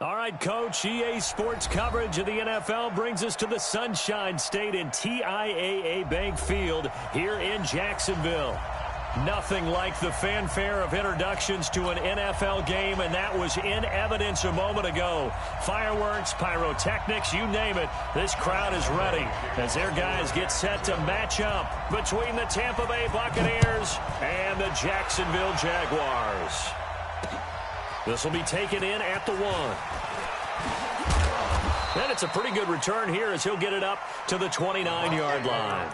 All right, Coach, EA Sports coverage of the NFL brings us to the Sunshine State in TIAA Bank Field here in Jacksonville. Nothing like the fanfare of introductions to an NFL game, and that was in evidence a moment ago. Fireworks, pyrotechnics, you name it. This crowd is ready as their guys get set to match up between the Tampa Bay Buccaneers and the Jacksonville Jaguars. This will be taken in at the 1. And it's a pretty good return here as he'll get it up to the 29-yard line.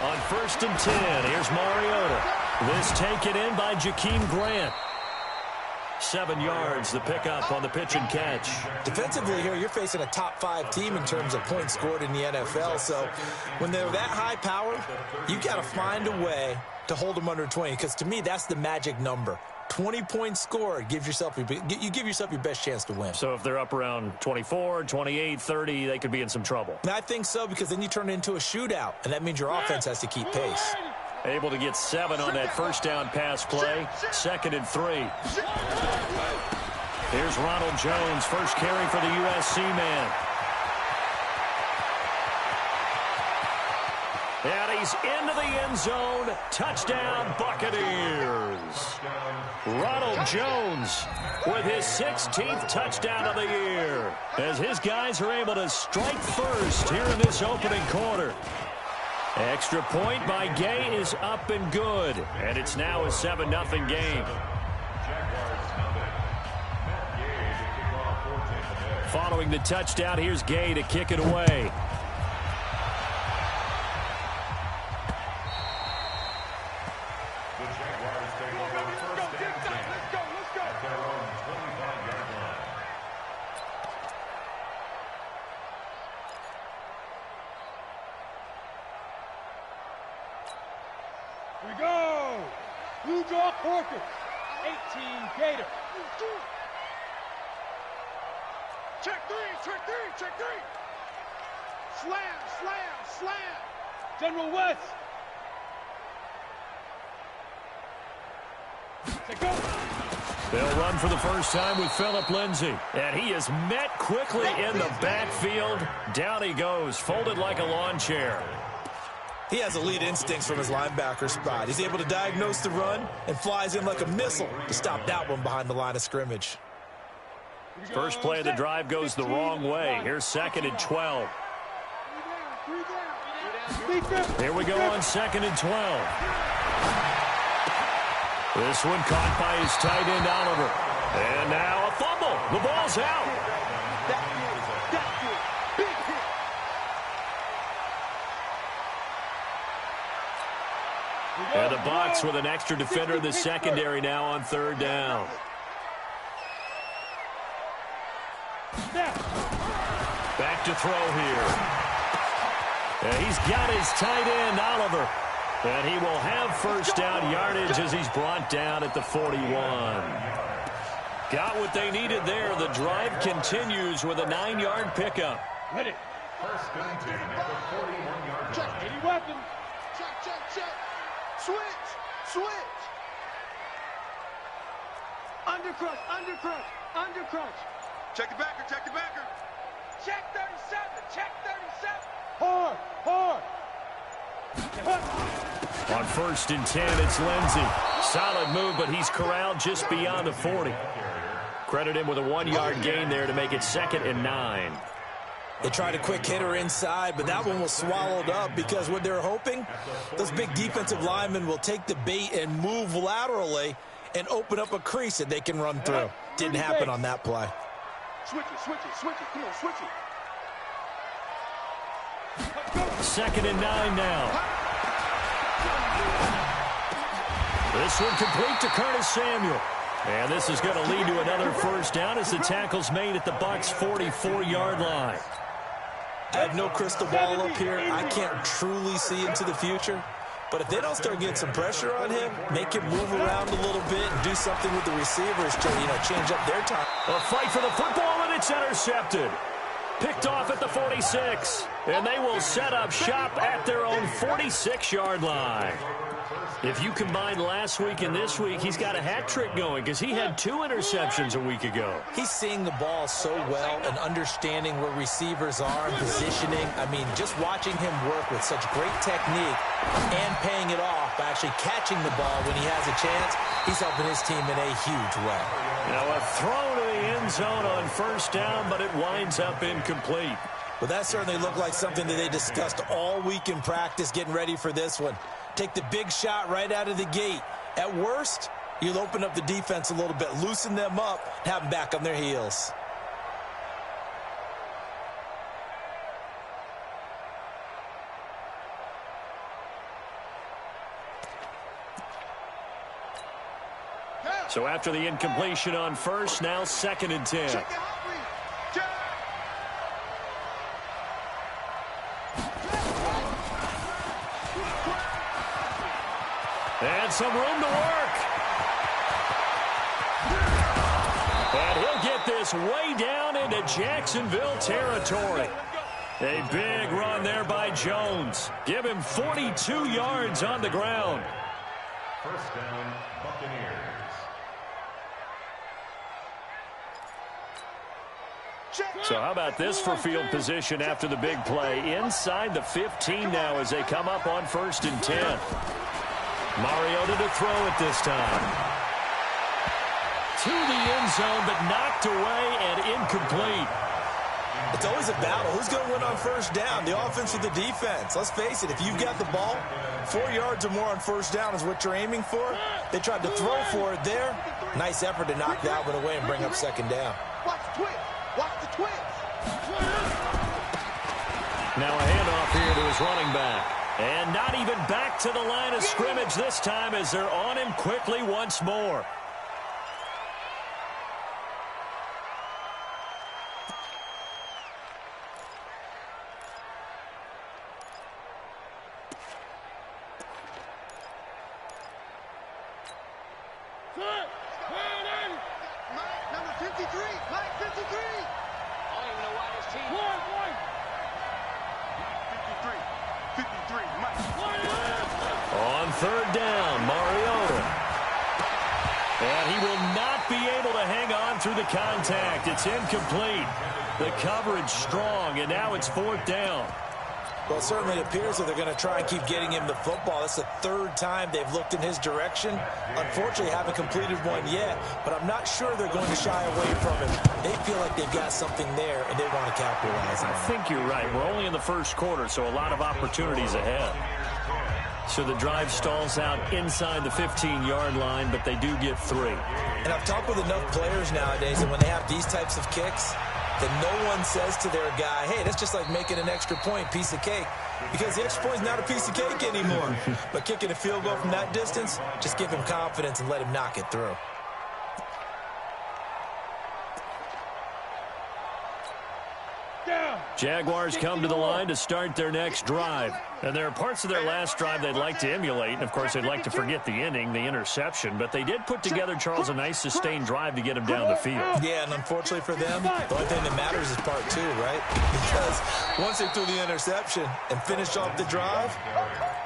On 1st and 10, here's Mariota. This taken in by Jakeem Grant. 7 yards, the pickup on the pitch and catch. Defensively here, you're facing a top 5 team in terms of points scored in the NFL. So when they're that high powered, you've got to find a way to hold them under 20. Because to me, that's the magic number. 20 points scored, you give yourself your best chance to win. So if they're up around 24, 28, 30, they could be in some trouble. And I think so, because then you turn it into a shootout, and that means your offense has to keep pace. Able to get 7 on that first down pass play. 2nd and 3. Here's Ronald Jones, first carry for the USC man. And he's into the end zone. Touchdown, Buccaneers. Ronald Jones with his 16th touchdown of the year, as his guys are able to strike first here in this opening quarter. Extra point by Gay is up and good, and it's now a 7-0 game. Following the touchdown, here's Gay to kick it away. We go! Blue draw Corker. 18 Gator. Check 3, check 3, check 3. Slam, slam, slam. General West. Say go. They'll run for the first time with Phillip Lindsay. And he is met quickly in the backfield. Down he goes, folded like a lawn chair. He has elite instincts from his linebacker spot. He's able to diagnose the run and flies in like a missile to stop that one behind the line of scrimmage. First play of the drive goes the wrong way. Here's 2nd and 12. Here we go on 2nd and 12. This one caught by his tight end, Oliver. And now a fumble. The ball's out. And the Bucs with an extra defender in the secondary now on 3rd down. Back to throw here. And he's got his tight end, Oliver. And he will have first down yardage as he's brought down at the 41. Got what they needed there. The drive continues with a 9-yard pickup. Ready. First and 10 at the 41-yard line. Any weapon. Check, check, check. Switch, switch. Undercrush, undercrush, undercrush. Check the backer, check the backer. Check 37, check 37. Hard, hard. On 1st and 10, it's Lindsay. Solid move, but he's corralled just beyond the 40. Credit him with a 1-yard gain there to make it 2nd and 9. They tried a quick hitter inside, but that one was swallowed up because what they're hoping, those big defensive linemen will take the bait and move laterally and open up a crease that they can run through. Didn't happen on that play. Switch it, switch it, switch it. Come on, switch it. 2nd and 9 now. This one complete to Curtis Samuel. And this is going to lead to another first down as the tackle's made at the Bucs' 44-yard line. I have no crystal ball up here. I can't truly see into the future. But if they don't start getting some pressure on him, make him move around a little bit and do something with the receivers to, change up their time. A fight for the football, and it's intercepted. Picked off at the 46. And they will set up shop at their own 46-yard line. If you combine last week and this week, he's got a hat trick going because he had 2 interceptions a week ago. He's seeing the ball so well and understanding where receivers are and positioning. I mean, just watching him work with such great technique and paying it off by actually catching the ball when he has a chance, he's helping his team in a huge way. Now a throw to the end zone on first down, but it winds up incomplete. Well, that certainly looked like something that they discussed all week in practice getting ready for this one. Take the big shot right out of the gate. At worst, you'll open up the defense a little bit, loosen them up, have them back on their heels. So after the incompletion on first, now 2nd and 10. And some room to work. And he'll get this way down into Jacksonville territory. A big run there by Jones. Give him 42 yards on the ground. First down, Buccaneers. So how about this for field position after the big play? Inside the 15 now as they come up on 1st and 10. Mariota to throw it this time. To the end zone, but knocked away and incomplete. It's always a battle. Who's going to win on first down, the offense or the defense? Let's face it, if you've got the ball, 4 yards or more on first down is what you're aiming for. They tried to throw for it there. Nice effort to knock that one away and bring up 2nd down. Watch the twist. Watch the twist. Now a handoff here to his running back. And not even back to the line of scrimmage this time as they're on him quickly once more. Number 53. Mike 53. I don't even know why this team. 53, Mike. On 3rd down, Mariota. And he will not be able to hang on through the contact. It's incomplete. The coverage strong, and now it's 4th down. Well, it certainly appears that they're going to try and keep getting him the football. That's the 3rd time they've looked in his direction. Unfortunately, haven't completed one yet, but I'm not sure they're going to shy away from him. They feel like they've got something there, and they want to capitalize on it. I think you're right. We're only in the 1st quarter, so a lot of opportunities ahead. So the drive stalls out inside the 15-yard line, but they do get 3. And I've talked with enough players nowadays, and when they have these types of kicks, that no one says to their guy, hey, that's just like making an extra point, piece of cake. Because the extra point is not a piece of cake anymore. But kicking a field goal from that distance, just give him confidence and let him knock it through. Jaguars come to the line to start their next drive. And there are parts of their last drive they'd like to emulate. And, of course, they'd like to forget the ending, the interception. But they did put together, Charles, a nice sustained drive to get him down the field. Yeah, and unfortunately for them, the only thing that matters is part 2, right? Because once they threw the interception and finished off the drive,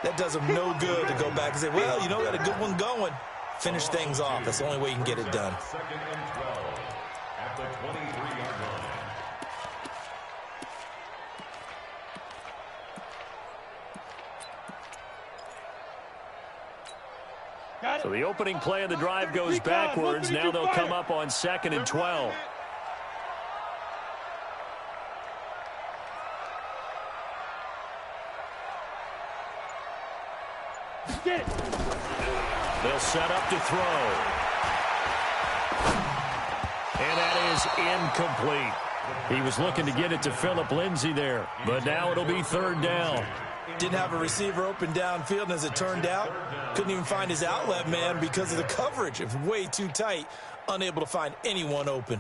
that does them no good to go back and say, well, we had a good one going. Finish things off. That's the only way you can get it done. 2nd and 12 at the 23-yard line. So the opening play of the drive goes backwards. Now they'll come up on 2nd and 12. They'll set up to throw. And that is incomplete. He was looking to get it to Phillip Lindsay there, but now it'll be third down. Didn't have a receiver open downfield, and as it turned out, couldn't even find his outlet man because of the coverage. It was way too tight, unable to find anyone open.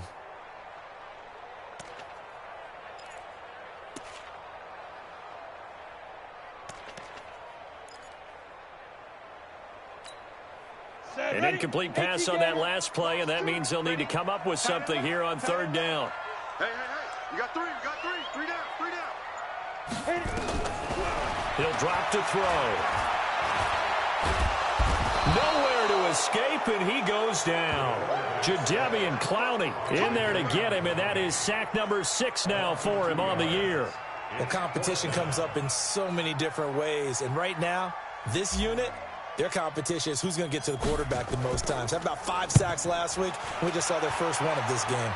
An incomplete pass on that last play, and that means they'll need to come up with something here on third down. Hey, you got three, three down. He'll drop to throw. Nowhere to escape, and he goes down. Jadeveon Clowney in there to get him, and that is sack number 6 now for him on the year. Well, competition comes up in so many different ways, and right now, this unit, their competition is who's going to get to the quarterback the most times. Had about 5 sacks last week. We just saw their first one of this game.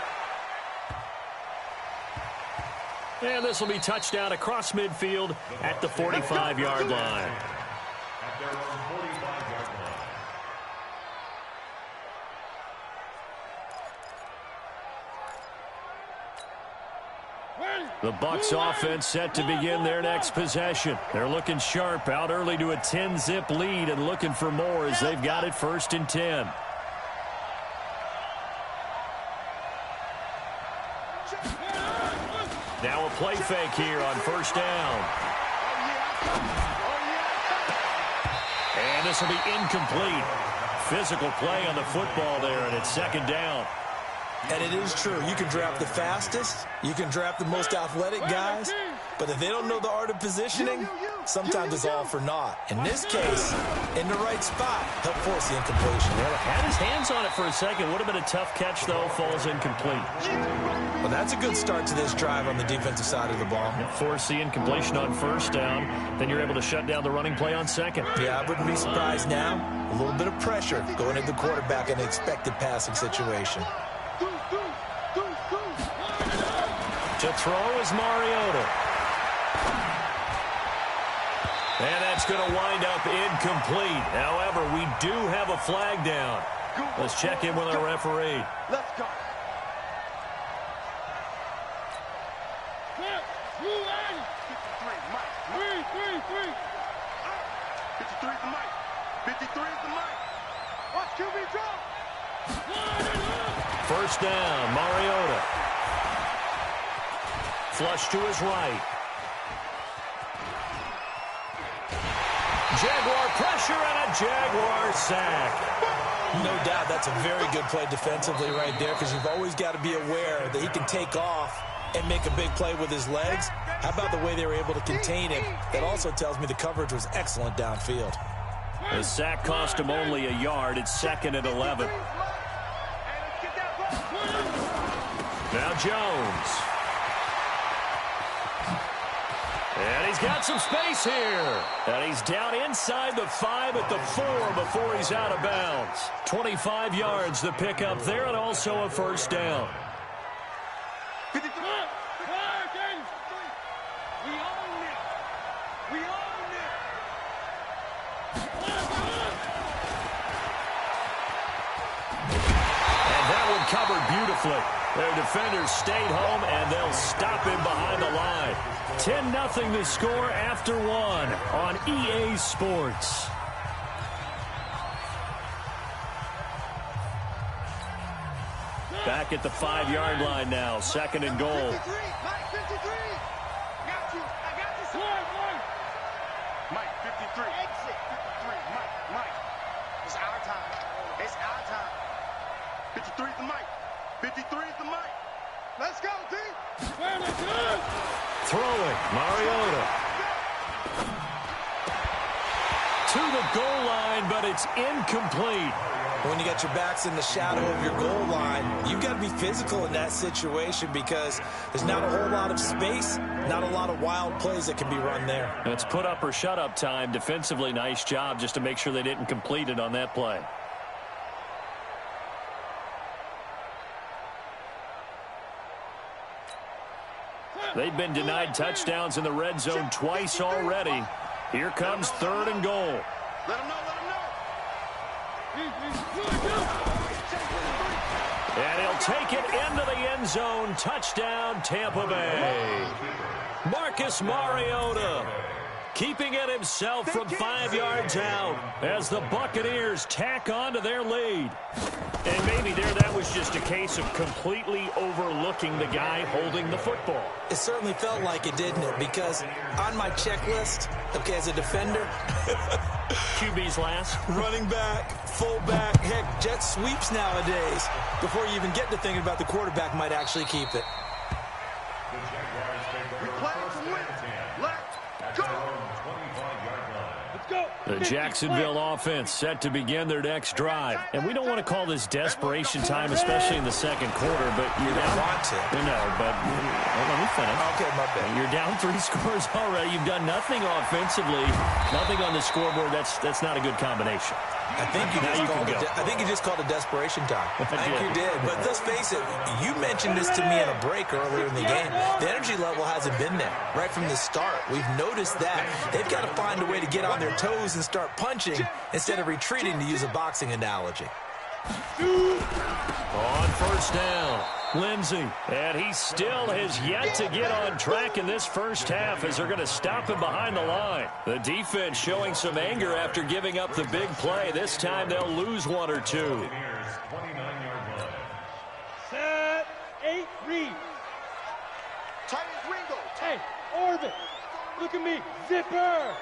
And this will be touchdown across midfield at the 45-yard line. At their own 45-yard line. The Bucs offense set to begin their next possession. They're looking sharp, out early to a 10-zip lead and looking for more as they've got it 1st and 10. Now a play fake here on 1st down. And this will be incomplete. Physical play on the football there, and it's 2nd down. And it is true. You can draft the fastest. You can draft the most athletic guys. But if they don't know the art of positioning, sometimes it's all for naught. In this case, in the right spot, help force the incompletion. Well, had his hands on it for a second. Would have been a tough catch, though. Falls incomplete. Well, that's a good start to this drive on the defensive side of the ball. Force the incompletion on 1st down. Then you're able to shut down the running play on 2nd. Yeah, I wouldn't be surprised now. A little bit of pressure going at the quarterback in an expected passing situation. To throw is Mariota. And that's going to wind up incomplete. However, we do have a flag down. Let's check in with our referee. Let's go. 53 is the mic. 53 is the mic. Watch QB drop. 1st down, Mariota. Flush to his right. Jaguar pressure and a Jaguar sack. No doubt that's a very good play defensively right there, because you've always got to be aware that he can take off and make a big play with his legs. How about the way they were able to contain him? That also tells me the coverage was excellent downfield. The sack cost him only a yard. It's 2nd and 11. Now Jones. And he's got some space here. And he's down inside the 5 at the 4 before he's out of bounds. 25 yards the pickup there, and also a 1st down. Covered beautifully. Their defenders stayed home, and they'll stop him behind the line. 10-0 the score after 1 on EA Sports. Back at the 5-yard line now. 2nd and goal. 53, Mike 53. Got you. I got you, sir. Mike 53. Exit. 53. Mike. It's our time. It's our time. 53 is the mic. 53 is the mic. Let's go, D. Throwing. Mariota. To the goal line, but it's incomplete. When you got your backs in the shadow of your goal line, you've got to be physical in that situation, because there's not a whole lot of space, not a lot of wild plays that can be run there. It's put up or shut up time. Defensively, nice job just to make sure they didn't complete it on that play. They've been denied touchdowns in the red zone twice already. Here comes 3rd and goal. Let him know. And he'll take it into the end zone. Touchdown, Tampa Bay. Marcus Mariota keeping it himself from 5 yards out as the Buccaneers tack on to their lead. And maybe that was just a case of completely overlooking the guy holding the football. It certainly felt like it, didn't it? Because on my checklist, okay, as a defender, QB's last. running back, fullback, heck, jet sweeps nowadays. Before you even get to thinking about the quarterback might actually keep it. We're playing to win. Let's go. The Jacksonville offense set to begin their next drive. And we don't want to call this desperation time, especially in the second quarter, but you're down. Want to. No, but let me finish. Okay, my bad. You're down 3 scores already. You've done nothing offensively, nothing on the scoreboard. That's not a good combination. I think you just called it desperation time. I think you did. But let's face it, you mentioned this to me in a break earlier in the game. The energy level hasn't been there right from the start. We've noticed that. They've got to find a way to get on their toes and start punching instead of retreating, to use a boxing analogy. On first down, Lindsey. And he still has yet to get on track in this first half as they're going to stop him behind the line. The defense showing some anger after giving up the big play. This time they'll lose 1 or 2. Set, 8, read. Tight as Ringo. Hey, Orbit, look at me. Zipper.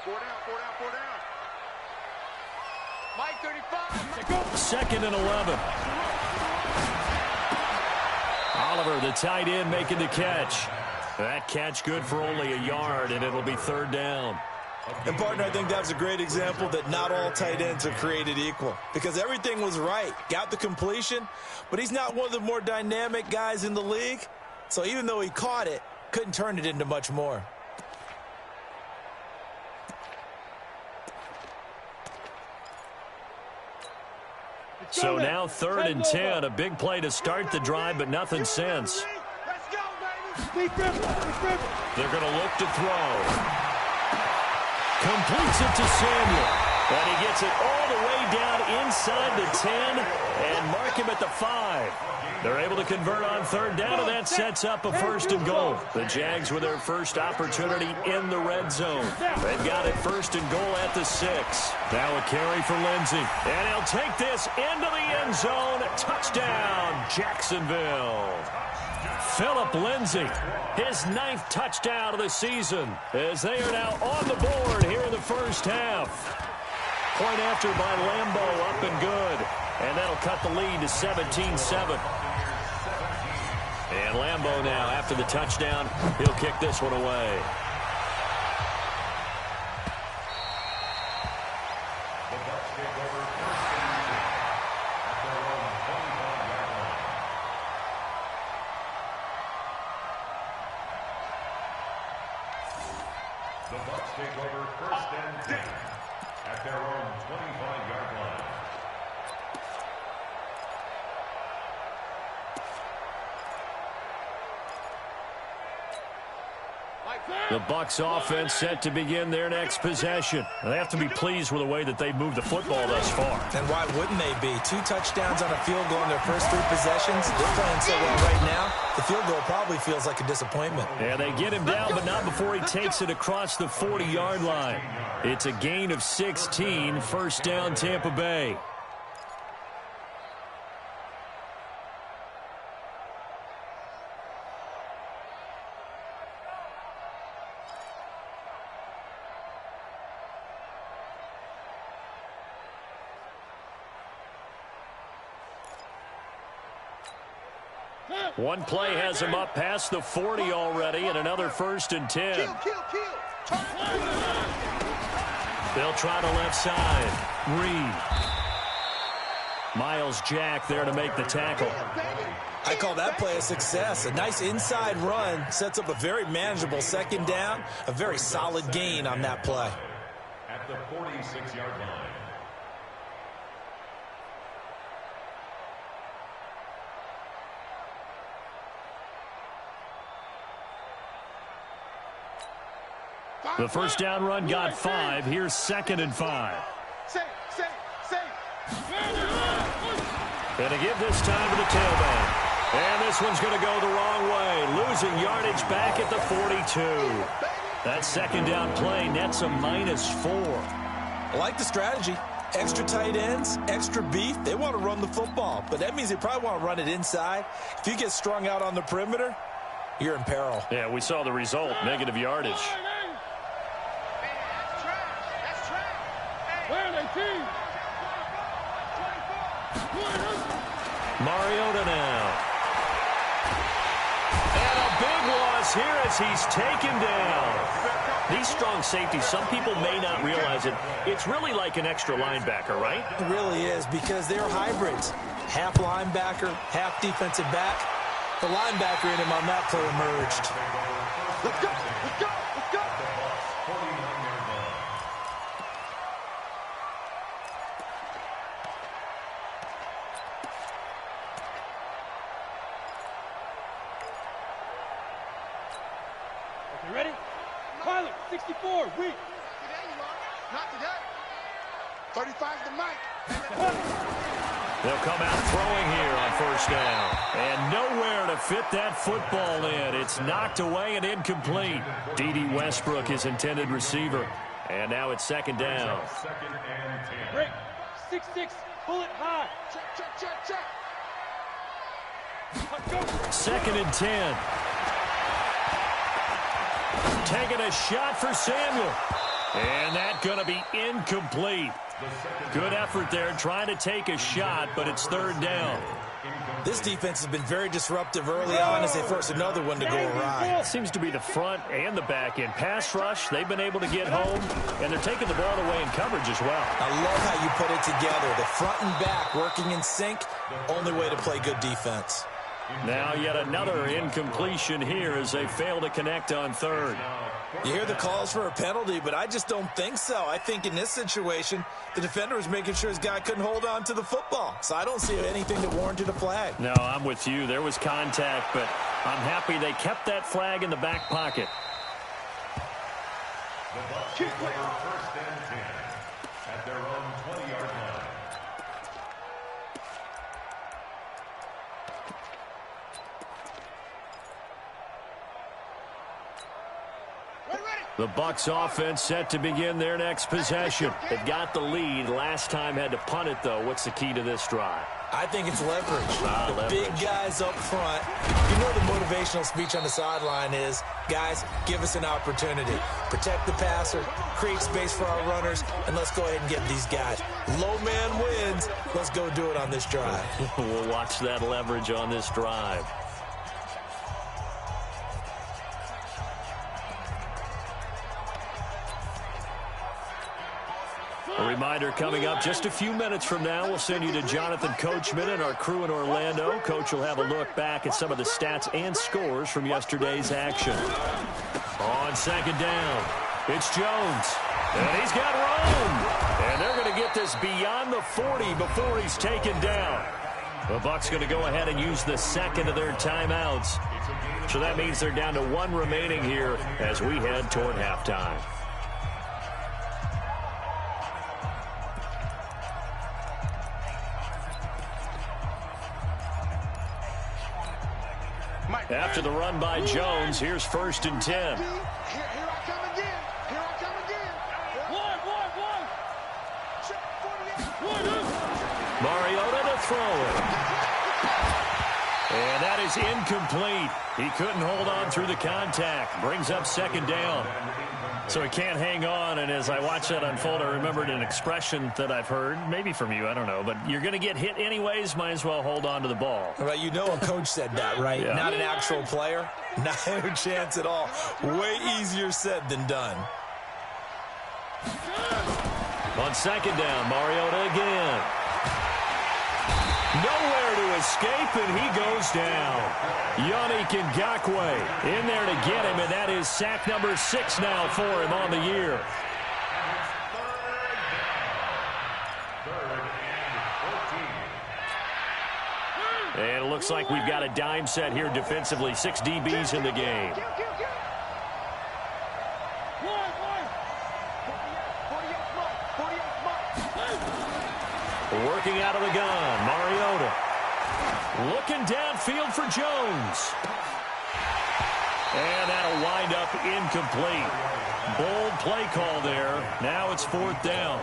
4 down, 4 down, 4 down. Mike 35. Go. 2nd and 11. Oliver, the tight end, making the catch. That catch good for only a yard, and it'll be 3rd down. And, partner, I think that was a great example that not all tight ends are created equal, because everything was right. Got the completion, but he's not one of the more dynamic guys in the league. So even though he caught it, couldn't turn it into much more. So now 3rd and 10, a big play to start the drive, but nothing since. Let's go, baby. They're going to look to throw. Completes it to Samuel. And he gets it all the way down inside the 10 and mark him at the 5. They're able to convert on 3rd down, and that sets up a 1st and goal. The Jags with their first opportunity in the red zone. They've got it 1st and goal at the 6. Now a carry for Lindsey. And he'll take this into the end zone. Touchdown, Jacksonville. Phillip Lindsay, his 9th touchdown of the season, as they are now on the board here in the first half. Point after by Lambeau, up and good. And that'll cut the lead to 17-7. And Lambeau now, after the touchdown, he'll kick this one away. The Bucs take over 1st and 10 at their own 25-yard line. The Bucs offense set to begin their next possession. They have to be pleased with the way that they've moved the football thus far. And why wouldn't they be? 2 touchdowns on a field goal in their first 3 possessions. They're playing so well right now, the field goal probably feels like a disappointment. Yeah, they get him down, but not before he takes it across the 40-yard line. It's a gain of 16, 1st down Tampa Bay. One play has him up past the 40 already, and another 1st and 10. Kill. They'll try to left side. Reed. Miles Jack there to make the tackle. I call that play a success. A nice inside run sets up a very manageable 2nd down. A very solid gain on that play. At the 46-yard line. The 1st down run got 5. Here's 2nd and 5. Say. Going to give this time to the tailback. And this one's going to go the wrong way. Losing yardage back at the 42. That second down play nets a -4. I like the strategy. Extra tight ends, extra beef. They want to run the football, but that means they probably want to run it inside. If you get strung out on the perimeter, you're in peril. Yeah, we saw the result, negative yardage. Mariota now. And a big loss here as he's taken down. These strong safeties, some people may not realize it. It's really like an extra linebacker, right? It really is, because they're hybrids. Half linebacker, half defensive back. The linebacker in him on that play emerged. Let's go, let's go, let's go. Okay, ready? Pilot, 64, weak. Today you are. Not today. 35's the mic. They'll come out throwing here on first down. And nowhere to fit that football in. It's knocked away and incomplete. D.D. Westbrook, his intended receiver. And now it's second down. Break. 6-6, bullet high. Check, check, check, check. Let's go. Second and 10. Taking a shot for Samuel. And that's going to be incomplete. Good effort there trying to take a shot, but it's third down. This defense has been very disruptive early on as they force another one to go awry. It seems to be the front and the back end. Pass rush, they've been able to get home, and they're taking the ball away in coverage as well. I love how you put it together. The front and back working in sync, only way to play good defense. Now yet another incompletion here as they fail to connect on third. You hear the calls for a penalty, but I just don't think so. I think in this situation, the defender was making sure his guy couldn't hold on to the football. So I don't see anything that warranted a flag. No, I'm with you. There was contact, but I'm happy they kept that flag in the back pocket. The Bucs take over first and 10 at their own 20-yard line. The Bucs offense set to begin their next possession. They've got the lead. Last time had to punt it, though. What's the key to this drive? I think it's leverage. The Leverage. big guys up front. You know the motivational speech on the sideline is, guys, give us an opportunity. Protect the passer, create space for our runners, and let's go ahead and get these guys. Low man wins. Let's go do it on this drive. We'll watch that leverage on this drive. A reminder coming up just a few minutes from now. We'll send you to Jonathan Coachman and our crew in Orlando. Coach will have a look back at some of the stats and scores from yesterday's action. On second down, it's Jones. And he's got room. And they're going to get this beyond the 40 before he's taken down. The Bucs going to go ahead and use the second of their timeouts. So that means they're down to one remaining here as we head toward halftime. After the run by Jones, here's first and 10. Here I come again. Here I come again. One. Check 48. Mariota to throw it. And that is incomplete. He couldn't hold on through the contact. Brings up second down. So he can't hang on, and as I watch that unfold, I remembered an expression that I've heard, maybe from you, I don't know, but you're going to get hit anyways, might as well hold on to the ball. Right, you know a coach said that, right? Yeah. Not an actual player. Not a chance at all. Way easier said than done. On second down, Mariota again. Nowhere to escape, and he goes down. Yannick Ngakoue in there to get him, and that is sack number 6 now for him on the year. And it looks like we've got a dime set here defensively. 6 DBs in the game. Working out of the gun, Mariota. Looking downfield for Jones. And that'll wind up incomplete. Bold play call there. Now it's 4th down.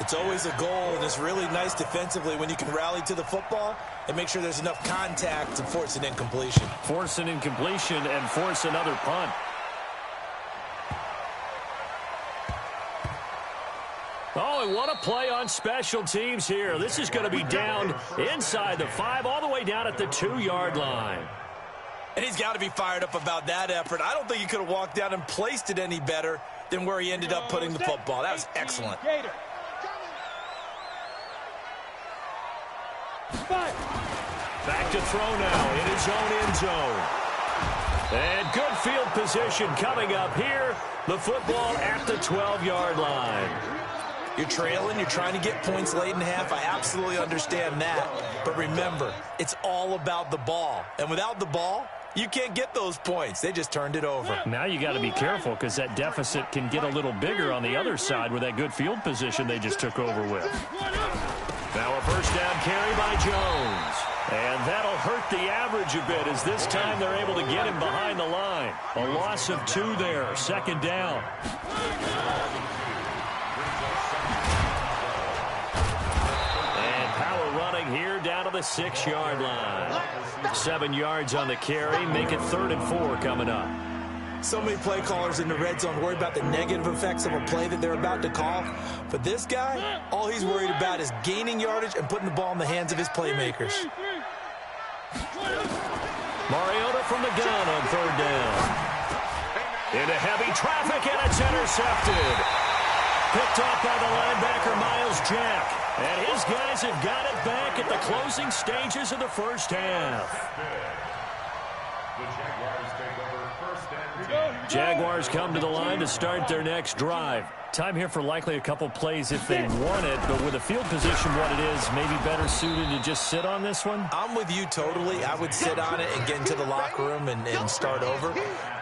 It's always a goal, and it's really nice defensively when you can rally to the football and make sure there's enough contact to force an incompletion. Force an incompletion and force another punt. Oh, and what a play on special teams here. This is going to be down inside the 5, all the way down at the 2-yard line. And he's got to be fired up about that effort. I don't think he could have walked down and placed it any better than where he ended up putting the football. That was excellent. Back to throw now in his own end zone. And good field position coming up here. The football at the 12-yard line. You're trailing. You're trying to get points late in half. I absolutely understand that. But remember, it's all about the ball. And without the ball, you can't get those points. They just turned it over. Now you got to be careful because that deficit can get a little bigger on the other side with that good field position they just took over with. Now a first down carry by Jones. And that'll hurt the average a bit as this time they're able to get him behind the line. A loss of 2 there. 2nd down. And power running here down to the 6-yard line. 7 yards on the carry. Make it 3rd and 4 coming up. So many play callers in the red zone worry about the negative effects of a play that they're about to call. But this guy, all he's worried about is gaining yardage and putting the ball in the hands of his playmakers. Mariota from the gun on 3rd down. Into heavy traffic, and it's intercepted. Picked off by the linebacker, Miles Jack. And his guys have got it back at the closing stages of the first half. Jaguars come to the line to start their next drive. Time here for likely a couple plays if they want it, but with the field position what it is, maybe better suited to just sit on this one? I'm with you totally. I would sit on it and get into the locker room and start over.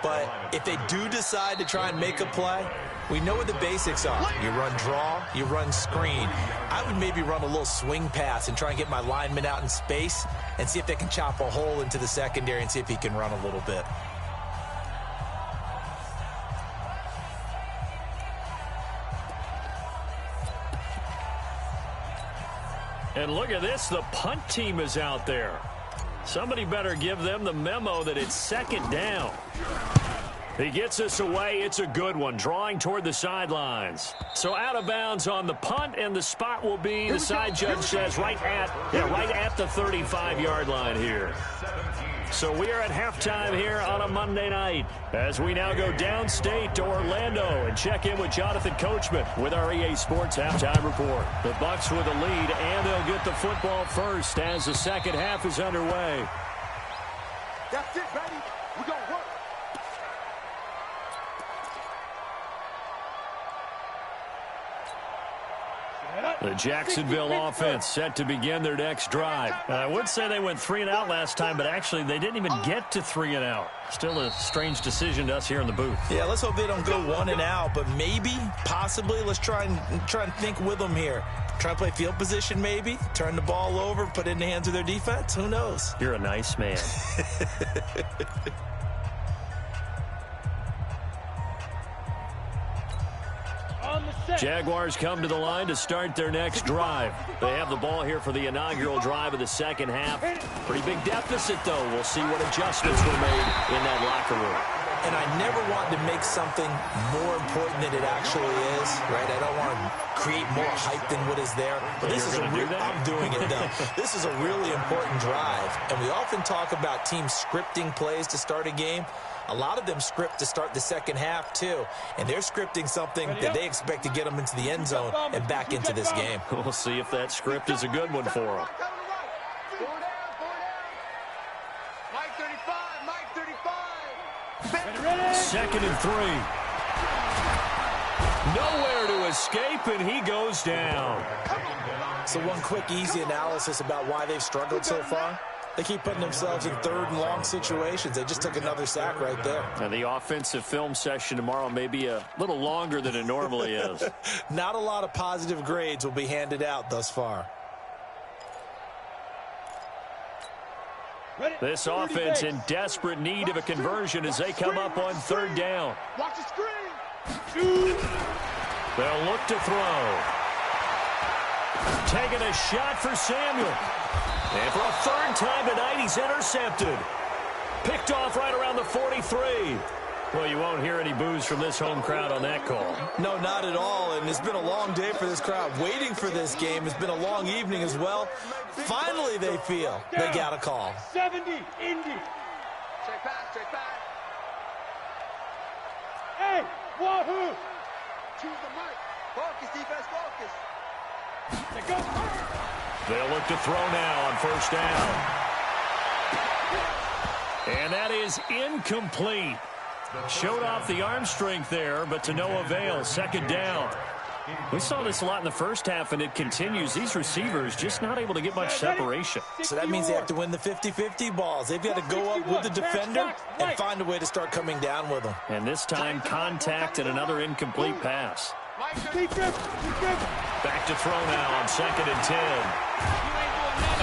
But if they do decide to try and make a play, we know what the basics are. You run draw, you run screen. I would maybe run a little swing pass and try and get my lineman out in space and see if they can chop a hole into the secondary and see if he can run a little bit. And look at this, the punt team is out there. Somebody better give them the memo that it's 2nd down. He gets us away. It's a good one, drawing toward the sidelines. So out of bounds on the punt, and the spot will be, the side judge says, right at the 35-yard line here. So we are at halftime here on a Monday night as we now go downstate to Orlando and check in with Jonathan Coachman with our EA Sports Halftime Report. The Bucs with a lead, and they'll get the football first as the second half is underway. That's it, baby. We're going to work. The Jacksonville offense set to begin their next drive. I would say they went 3 and out last time, but actually they didn't even get to 3 and out. Still a strange decision to us here in the booth. Yeah, let's hope they don't go 1 and out, but maybe, possibly, let's try and think with them here. Try to play field position maybe, turn the ball over, put it in the hands of their defense. Who knows? You're a nice man. Jaguars come to the line to start their next drive. They have the ball here for the inaugural drive of the second half. Pretty big deficit, though. We'll see what adjustments were made in that locker room. And I never want to make something more important than it actually is, right? I don't want to create more hype than what is there. But this is I'm doing it, though. This is a really important drive. And we often talk about teams scripting plays to start a game. A lot of them script to start the second half, too. And they're scripting something that they expect to get them into the end zone and back into this game. We'll see if that script is a good one for them. Mike 35, Mike 35. 2nd and 3. Nowhere to escape, and he goes down. So one quick, easy analysis about why they've struggled so far. They keep putting themselves in 3rd and long situations. They just took another sack right there. And the offensive film session tomorrow may be a little longer than it normally is. Not a lot of positive grades will be handed out thus far. This offense in desperate need of a conversion as they come up on third down. Watch the screen. They'll look to throw. Taking a shot for Samuel. And for a third time tonight, he's intercepted. Picked off right around the 43. Well, you won't hear any boos from this home crowd on that call. No, not at all, and it's been a long day for this crowd. Waiting for this game. It's been a long evening as well. Finally, they feel they got a call. 70, Indy. Check back, check back. Hey, Wahoo. Choose the mic. Focus, defense, focus. They go. They'll look to throw now on first down. And that is incomplete. Showed off the arm strength there, but to no avail. Second down. We saw this a lot in the first half, and it continues. These receivers just not able to get much separation. So that means they have to win the 50-50 balls. They've got to go up with the defender and find a way to start coming down with them. And this time, contact and another incomplete pass. Back to throw now on 2nd and 10.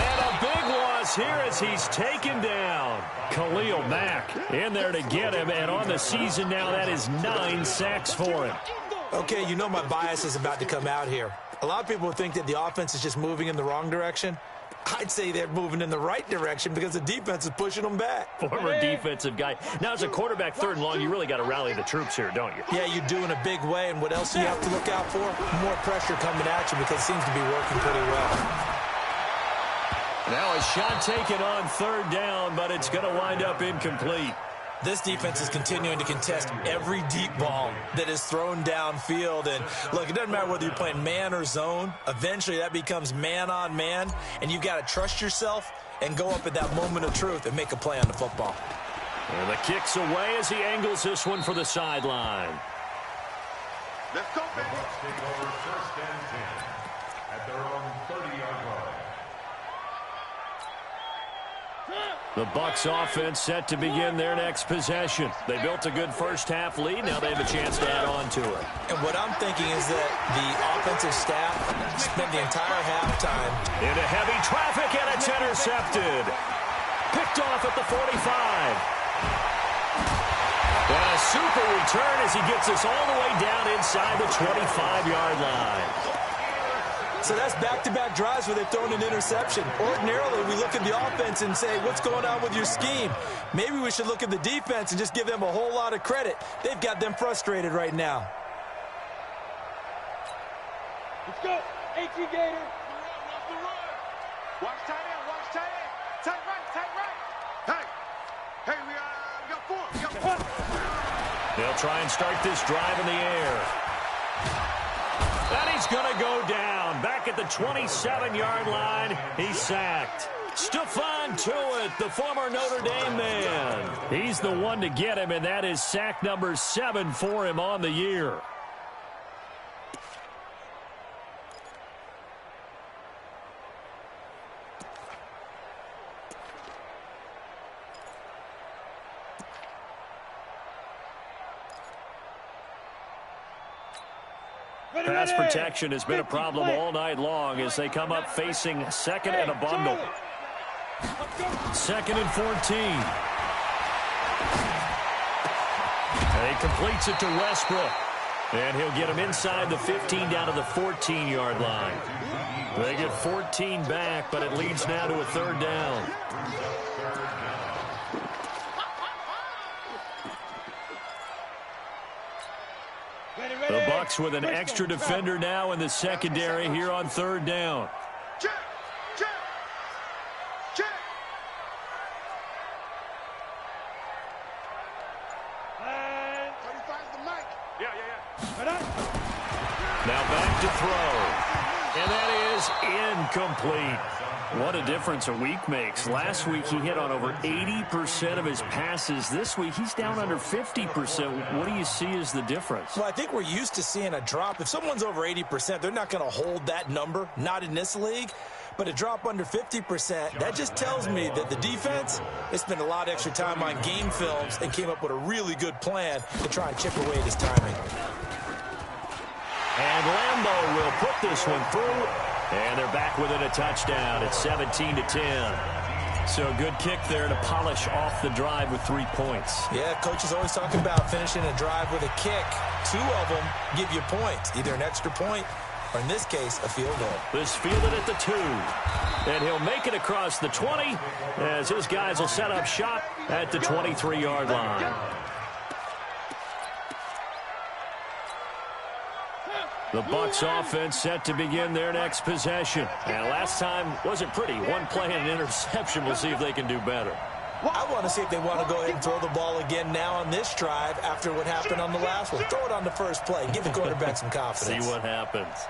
And a big loss here as he's taken down. Khalil Mack in there to get him, and on the season now, that is 9 sacks for him. Okay, you know my bias is about to come out here. A lot of people think that the offense is just moving in the wrong direction. I'd say they're moving in the right direction because the defense is pushing them back. Former defensive guy. Now, as a quarterback, 3rd and long, you really got to rally the troops here, don't you? Yeah, you do in a big way, and what else do you have to look out for? More pressure coming at you because it seems to be working pretty well. Now a shot taken on 3rd down, but it's going to wind up incomplete. This defense is continuing to contest every deep ball that is thrown downfield. And, look, it doesn't matter whether you're playing man or zone. Eventually, that becomes man-on-man, and you've got to trust yourself and go up at that moment of truth and make a play on the football. And the kick's away as he angles this one for the sideline. Let's go, baby. Bucks take over 1st and 10 at their own 30-yard line. The Bucks offense set to begin their next possession. They built a good first half lead. Now they have a chance to add on to it. And what I'm thinking is that the offensive staff spent the entire halftime Into heavy traffic, and it's intercepted. Picked off at the 45. And a super return as he gets us all the way down inside the 25-yard line. So that's back-to-back drives where they've thrown an interception. Ordinarily, we look at the offense and say, what's going on with your scheme? Maybe we should look at the defense and just give them a whole lot of credit. They've got them frustrated right now. Let's go. 18 Gator. Watch tight end, watch tight end. Tight right. Hey, we got 4. We got 4. They'll try and start this drive in the air. And he's going to go down. Back at the 27-yard line, he's sacked. Stephon Tuitt, the former Notre Dame man. He's the one to get him, and that is sack number 7 for him on the year. Pass protection has been a problem all night long as they come up facing 2nd and a bundle. 2nd and 14. And he completes it to Westbrook. And he'll get him inside the 15 down to the 14-yard line. They get 14 back, but it leads now to a 3rd down. The Bucks with an extra defender now in the secondary here on 3rd down. Check. 35's the mic. Yeah. Now back to throw. And that is incomplete. What a difference a week makes. Last week he hit on over 80% of his passes. This week he's down under 50%. What do you see as the difference? Well, I think we're used to seeing a drop. If someone's over 80%, they're not going to hold that number, not in this league. But a drop under 50%, that just tells me that the defense has spent a lot of extra time on game films and came up with a really good plan to try and chip away at his timing. And Lambo will put this one through. And they're back within a touchdown. It's 17-10. So a good kick there to polish off the drive with 3 points. Yeah, coach is always talking about finishing a drive with a kick. 2 of them give you points, either an extra point or, in this case, a field goal. This fielded at the 2. And he'll make it across the 20 as his guys will set up shop at the 23-yard line. The Bucs offense set to begin their next possession. And last time wasn't pretty. 1 play and an interception. We'll see if they can do better. I want to see if they want to go ahead and throw the ball again now on this drive after what happened on the last one. Throw it on the first play. Give the quarterback some confidence. See what happens.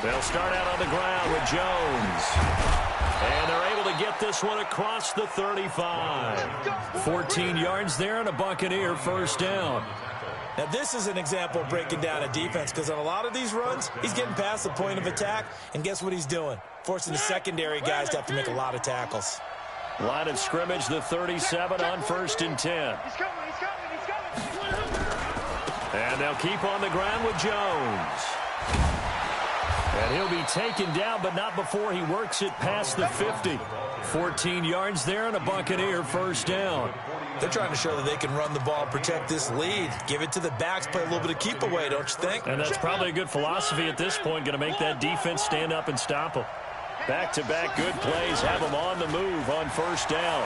They'll start out on the ground with Jones. And they're able to get this one across the 35. 14 yards there and a Buccaneer first down. Now, this is an example of breaking down a defense because on a lot of these runs, he's getting past the point of attack, and guess what he's doing? Forcing the secondary guys to have to make a lot of tackles. Line of scrimmage, the 37 on 1st and 10. He's coming. And they'll keep on the ground with Jones. And he'll be taken down, but not before he works it past the 50. 14 yards there and a Buccaneer first down. They're trying to show that they can run the ball, protect this lead. Give it to the backs, play a little bit of keep away, don't you think? And that's probably a good philosophy at this point, going to make that defense stand up and stop them. Back-to-back good plays have them on the move on first down.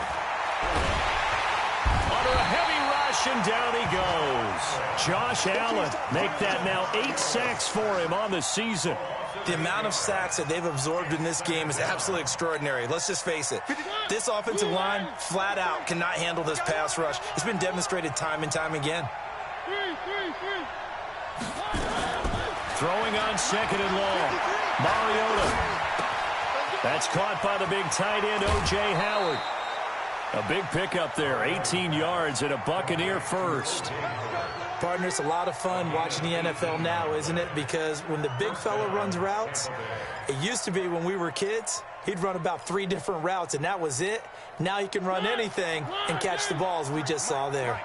Under a heavy rush, and down he goes. Josh Allen, make that now 8 sacks for him on the season. The amount of sacks that they've absorbed in this game is absolutely extraordinary. Let's just face it. This offensive line, flat out, cannot handle this pass rush. It's been demonstrated time and time again. Throwing on 2nd and long. Mariota. That's caught by the big tight end, O.J. Howard. A big pickup there, 18 yards and a Buccaneer first. Partner, it's a lot of fun watching the NFL now, isn't it? Because when the big fella runs routes, it used to be when we were kids, he'd run about 3 different routes, and that was it. Now he can run anything and catch the balls we just saw there.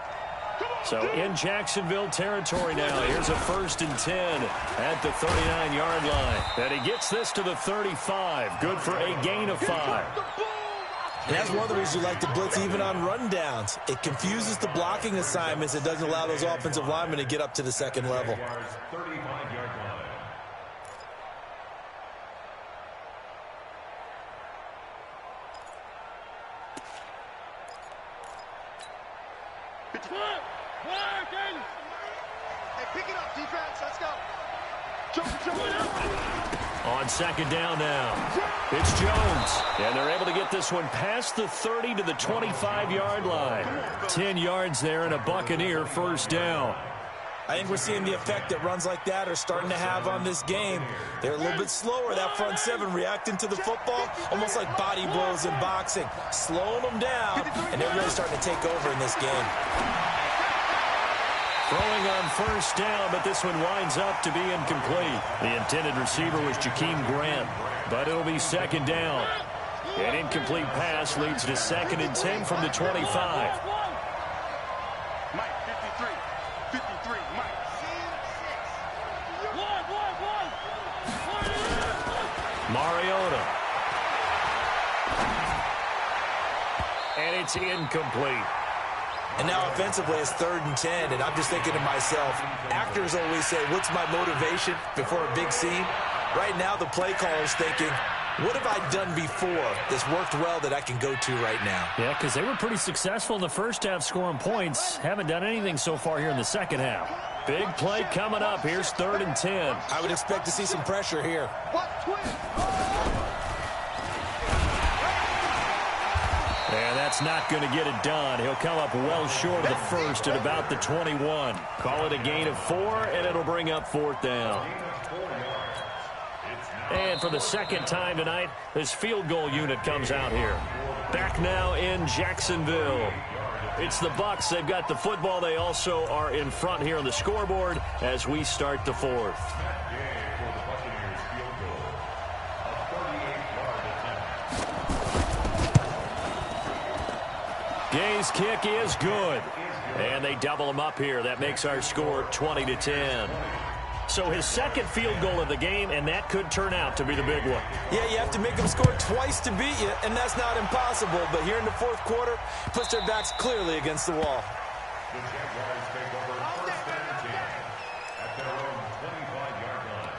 So in Jacksonville territory now, here's a 1st and 10 at the 39-yard line. And he gets this to the 35. Good for a gain of 5. And that's one of the reasons you like to blitz even on rundowns. It confuses the blocking assignments. It doesn't allow those offensive linemen to get up to the second level. 35-yard line. Hey, pick it up, defense. Let's go. On 2nd down now, it's Jones. And they're able to get this one past the 30 to the 25-yard line. 10 yards there and a Buccaneer first down. I think we're seeing the effect that runs like that are starting to have on this game. They're a little bit slower, that front 7, reacting to the football, almost like body blows in boxing, slowing them down, and they're really starting to take over in this game. Throwing on first down, but this one winds up to be incomplete. The intended receiver was Jakeem Grant, but it'll be 2nd down. An incomplete pass leads to 2nd and 10 from the 25. Mike, 53, Mike. Mariota. And it's incomplete. And now offensively it's 3rd and 10, and I'm just thinking to myself, actors always say, what's my motivation before a big scene? Right now the play caller's thinking, what have I done before that's worked well that I can go to right now? Yeah, because they were pretty successful in the first half scoring points. Haven't done anything so far here in the second half. Big play coming up. Here's 3rd and 10. I would expect to see some pressure here. And that's not going to get it done. He'll come up well short of the first at about the 21. Call it a gain of 4, and it'll bring up 4th down. And for the 2nd time tonight, this field goal unit comes out here. Back now in Jacksonville. It's the Bucs. They've got the football. They also are in front here on the scoreboard as we start the 4th. Gay's kick is good. And they double them up here. That makes our score 20-10. So his second field goal of the game, and that could turn out to be the big one. Yeah, you have to make them score twice to beat you, and that's not impossible. But here in the fourth quarter, puts their backs clearly against the wall. The Jaguars take over first and 10 at their own 25-yard line.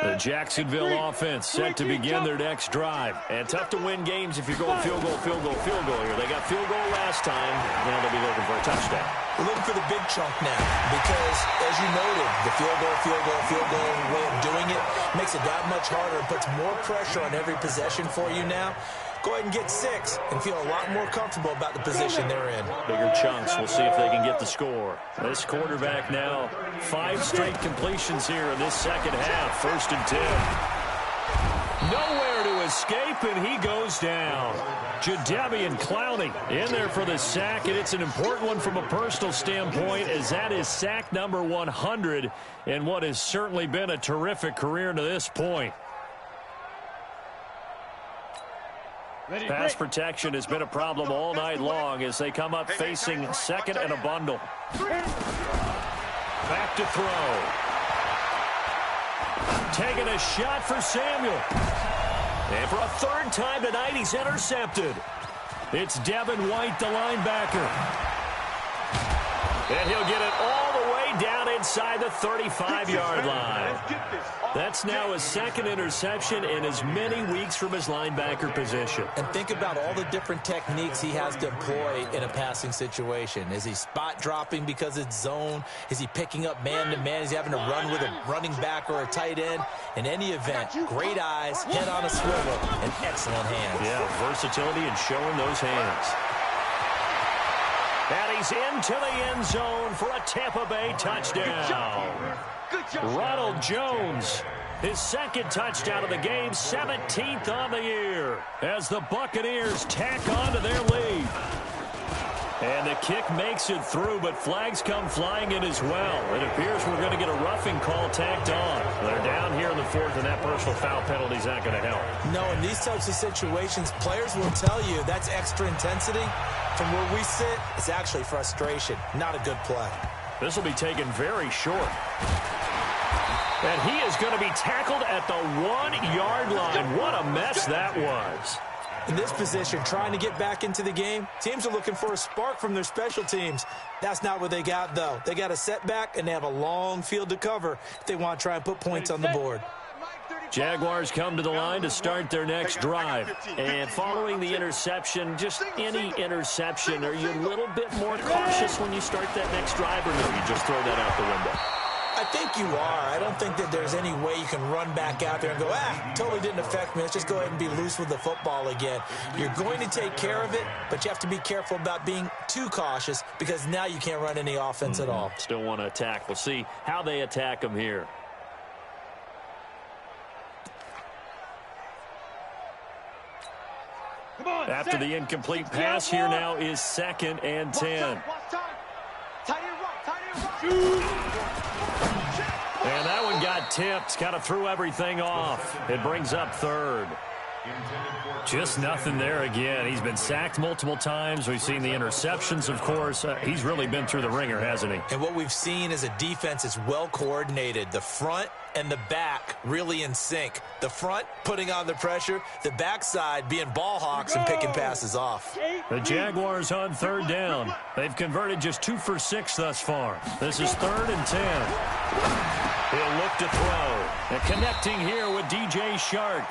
The Jacksonville offense set to begin their next drive. And tough to win games if you're going field goal here. They got field goal last time. Now they'll be looking for a touchdown. We're looking for the big chunk now because, as you noted, the field goal way of doing it makes it that much harder and puts more pressure on every possession for you now. Go ahead and get 6 and feel a lot more comfortable about the position they're in. Bigger chunks. We'll see if they can get the score. This quarterback now, 5 straight completions here in this second half. First and 10. Nowhere to escape, and he goes down. Jadeveon Clowney in there for the sack, and it's an important one from a personal standpoint, as that is sack number 100 in what has certainly been a terrific career to this point. Pass protection has been a problem all night long as they come up facing second and a bundle. Back to throw. Taking a shot for Samuel. And for a third time tonight, he's intercepted. It's Devin White, the linebacker. And he'll get it all the way down inside the 35-yard line. That's now his second interception in as many weeks from his linebacker position. And think about all the different techniques he has to employ in a passing situation. Is he spot dropping because it's zone? Is he picking up man-to-man? Is he having to run with a running back or a tight end? In any event, great eyes, head on a swivel, and excellent hands. Yeah, versatility and showing those hands. And he's into the end zone for a Tampa Bay touchdown. Ronald Jones, his second touchdown of the game, 17th on the year, as the Buccaneers tack on to their lead. And the kick makes it through, but flags come flying in as well. It appears we're going to get a roughing call tacked on. They're down here in the fourth, and that personal foul penalty is not going to help. No, in these types of situations, players will tell you that's extra intensity. From where we sit, it's actually frustration. Not a good play. This will be taken very short. And he is going to be tackled at the 1-yard line. What a mess that was. In this position, trying to get back into the game, teams are looking for a spark from their special teams. That's not what they got, though. They got a setback, and they have a long field to cover if they want to try and put points on the board. Jaguars come to the line to start their next drive. And following the interception, just any interception, are you a little bit more cautious when you start that next drive, or no, you just throw that out the window? I think you are. I don't think that there's any way you can run back out there and go, totally didn't affect me. Let's just go ahead and be loose with the football again. You're going to take care of it, but you have to be careful about being too cautious because now you can't run any offense at all. Still want to attack. We'll see how they attack them here. After the incomplete pass, here now is second and 10. And that one got tipped, kind of threw everything off. It brings up third. Just nothing there again. He's been sacked multiple times. We've seen the interceptions, of course. He's really been through the ringer, hasn't he? And what we've seen is a defense is well coordinated. The front and the back really in sync. The front putting on the pressure, the backside being ball hawks and picking passes off. The Jaguars on third down. They've converted just 2 for 6 thus far. This is 3rd and 10. He'll look to throw. And connecting here with DJ Shark.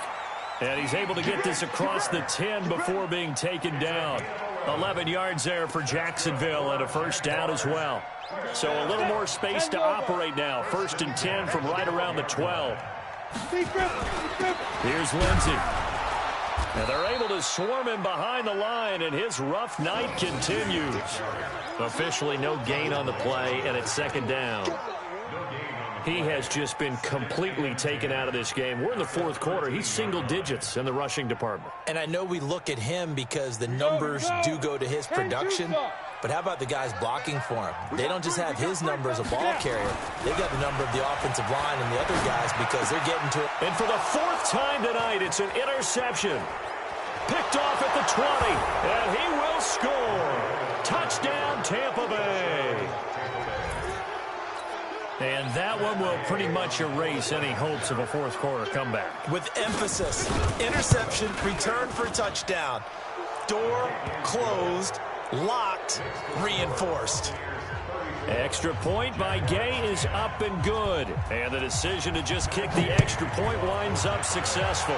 And he's able to get this across the 10 before being taken down. 11 yards there for Jacksonville and a first down as well. So a little more space to operate now. 1st and 10 from right around the 12. Here's Lindsey. And they're able to swarm him behind the line, and his rough night continues. Officially no gain on the play, and it's 2nd down. He has just been completely taken out of this game. We're in the 4th quarter. He's single digits in the rushing department. And I know we look at him because the numbers do go to his production, But how about the guys blocking for him? They don't just have his number as a ball carrier. They've got the number of the offensive line and the other guys because they're getting to it. And for the 4th time tonight, it's an interception. Picked off at the 20, and he will score. Touchdown, Tampa Bay. And that one will pretty much erase any hopes of a fourth-quarter comeback. With emphasis, interception, return for a touchdown. Door closed, locked, reinforced. Extra point by Gay is up and good. And the decision to just kick the extra point winds up successful.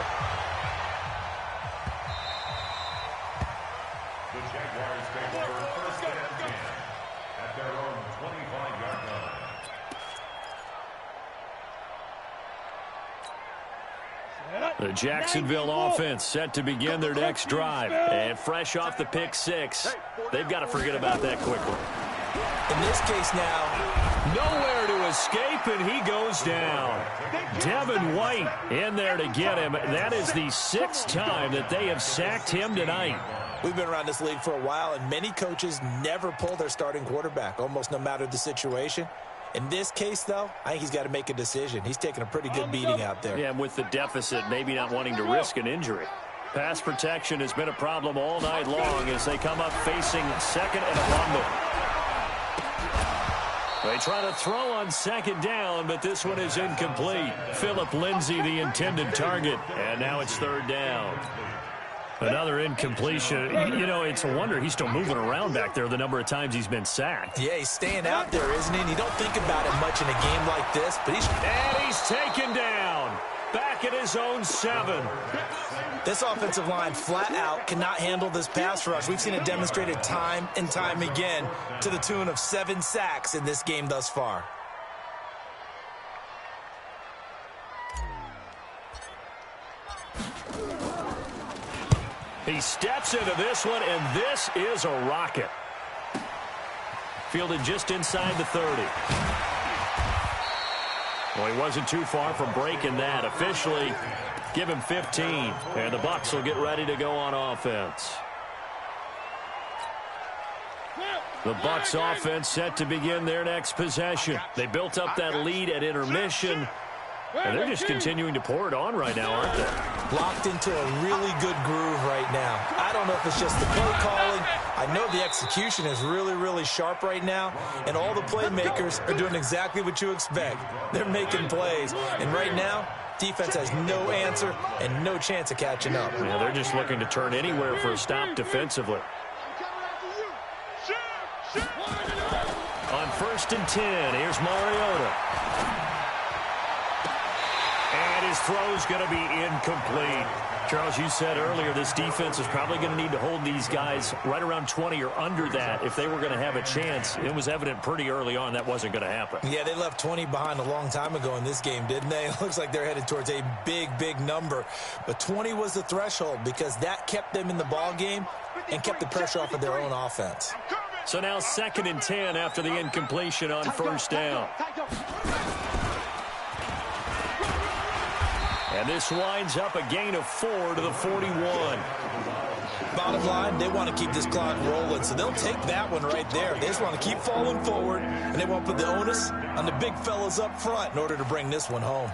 The Jacksonville offense set to begin their next drive. And fresh off the pick 6, they've got to forget about that quickly. In this case now, nowhere to escape, and he goes down. Devin White in there to get him. That is the 6th time that they have sacked him tonight. We've been around this league for a while, and many coaches never pull their starting quarterback, almost no matter the situation. In this case, though, I think he's got to make a decision. He's taking a pretty good beating out there. Yeah, and with the deficit, maybe not wanting to risk an injury. Pass protection has been a problem all night long as they come up facing 2nd and a bundle. They try to throw on 2nd down, but this one is incomplete. Phillip Lindsay, the intended target, and now it's 3rd down. Another incompletion. You know, it's a wonder he's still moving around back there the number of times he's been sacked. Yeah, he's staying out there, isn't he? And you don't think about it much in a game like this, but he's taken down. Back at his own 7. This offensive line flat out cannot handle this pass rush. We've seen it demonstrated time and time again to the tune of 7 sacks in this game thus far. He steps into this one, and this is a rocket. Fielded just inside the 30. Well, he wasn't too far from breaking that. Officially, give him 15, and the Bucs will get ready to go on offense. The Bucs offense set to begin their next possession. They built up that lead at intermission, and they're just continuing to pour it on right now, aren't they? Locked into a really good groove right now. I don't know if it's just the play calling. I know the execution is really, really sharp right now, and all the playmakers are doing exactly what you expect. They're making plays, and right now, defense has no answer and no chance of catching up. Yeah, they're just looking to turn anywhere for a stop defensively. On 1st and 10, here's Mariota. And his throw's going to be incomplete. Charles, you said earlier this defense is probably going to need to hold these guys right around 20 or under that if they were going to have a chance. It was evident pretty early on that wasn't going to happen. Yeah, they left 20 behind a long time ago in this game, didn't they? It looks like they're headed towards a big, big number. But 20 was the threshold because that kept them in the ball game and kept the pressure off of their own offense. So now 2nd and 10 after the incompletion on 1st down. And this winds up a gain of 4 to the 41. Bottom line, they want to keep this clock rolling, so they'll take that one right there. They just want to keep falling forward, and they won't put the onus on the big fellas up front in order to bring this one home.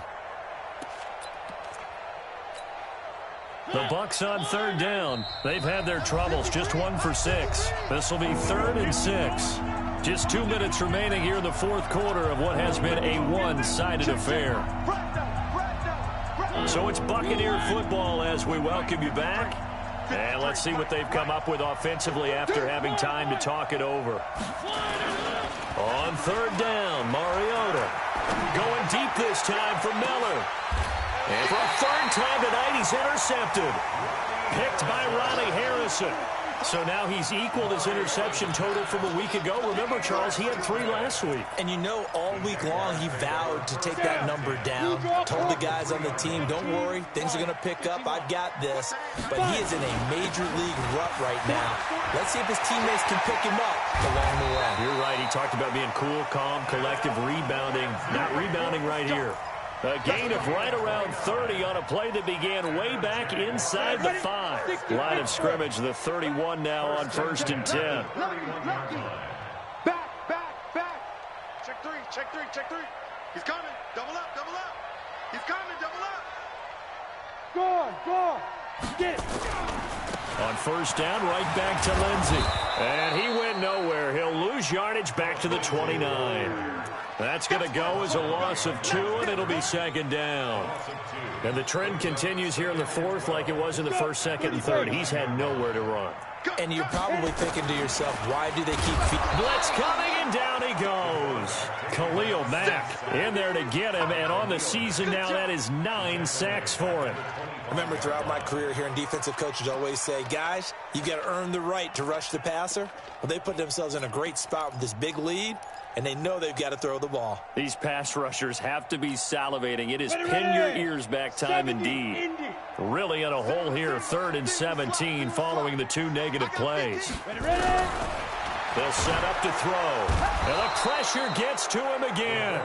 The Bucs on 3rd down. They've had their troubles, just 1 for 6. This will be 3rd and 6. Just 2 minutes remaining here in the 4th quarter of what has been a one-sided affair. So it's Buccaneer football as we welcome you back. And let's see what they've come up with offensively after having time to talk it over. On 3rd down, Mariota. Going deep this time for Miller. And for a 3rd time tonight, he's intercepted. Picked by Ronnie Harrison. So now he's equaled his interception total from a week ago. Remember, Charles, he had 3 last week. And you know, all week long, he vowed to take that number down. Told the guys on the team, don't worry, things are going to pick up. I've got this. But he is in a major league rut right now. Let's see if his teammates can pick him up along the way. You're right. He talked about being cool, calm, collective, rebounding. Not rebounding right here. A gain of right around 30 on a play that began way back inside the 5. Line of scrimmage, the 31 now on 1st and 10. Back. Check three. He's coming. Double up. He's coming, double up. Go. Get it. On 1st down, right back to Lindsey. And he went nowhere. He'll lose yardage back to the 29. That's going to go as a loss of 2, and it'll be 2nd down. And the trend continues here in the 4th like it was in the 1st, 2nd, and 3rd. He's had nowhere to run. And you're probably thinking to yourself, why do they keep blitz coming, and down he goes. Khalil Mack in there to get him, and on the season now, that is 9 sacks for him. Remember, throughout my career here, defensive coaches always say, guys, you got to earn the right to rush the passer. Well, they put themselves in a great spot with this big lead, and they know they've got to throw the ball. These pass rushers have to be salivating. It is pin your ears back time indeed. Really in a hole here, 3rd and 17 following the 2 negative plays. They'll set up to throw. And the pressure gets to him again.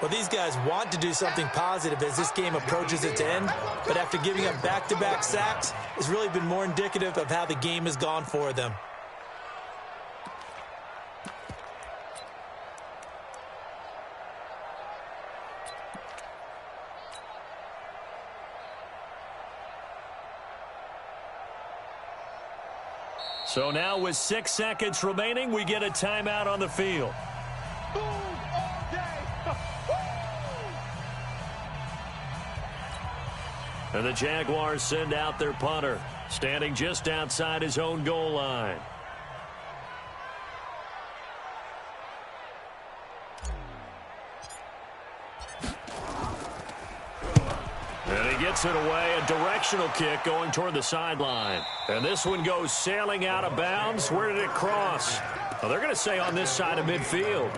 Well, these guys want to do something positive as this game approaches its end, but after giving up back-to-back sacks, it's really been more indicative of how the game has gone for them. So now with 6 seconds remaining, we get a timeout on the field. Boom all day. And the Jaguars send out their punter, standing just outside his own goal line. And he gets it away, a directional kick going toward the sideline. And this one goes sailing out of bounds. Where did it cross? Well, they're going to say on this side of midfield.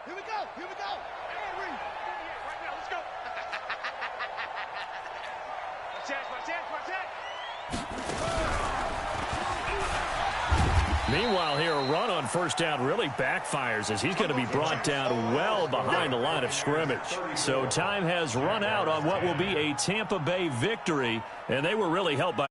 Here we go. And right now, let's go. Watch that. Meanwhile here, a run on 1st down really backfires as he's going to be brought down well behind the line of scrimmage. So time has run out on what will be a Tampa Bay victory, and they were really helped by